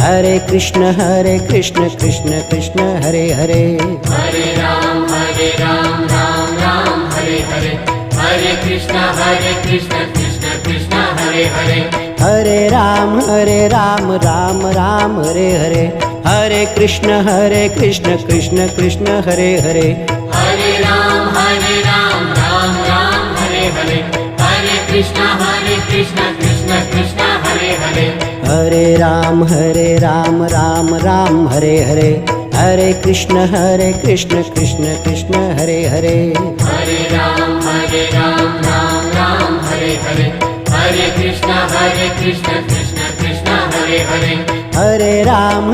Hare Krishna Krishna Krishna Hare Hare. Hare Ram Ram Ram Hare Hare, Hare Krishna Krishna Krishna Hare Hare. Hare Ram Ram Ram Hare Hare, Hare Krishna Krishna Krishna Hare Hare. Hare Ram Ram Ram Hare Hare, Hare Krishna Krishna Krishna Hare Hare. Hare Ram Ram Ram Hare Hare, Hare Krishna Krishna Krishna Hare Hare. Hare Ram Ram Ram Hare Hare, Hare Krishna Krishna Krishna Hare Hare. Hare Ram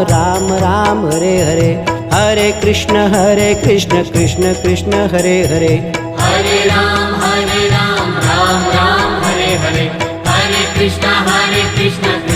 Ram Ram Hare Hare, Hare Krishna Krishna Krishna Hare Hare. Hare Ram Ram Ram Hare Hare, Hare Krishna Krishna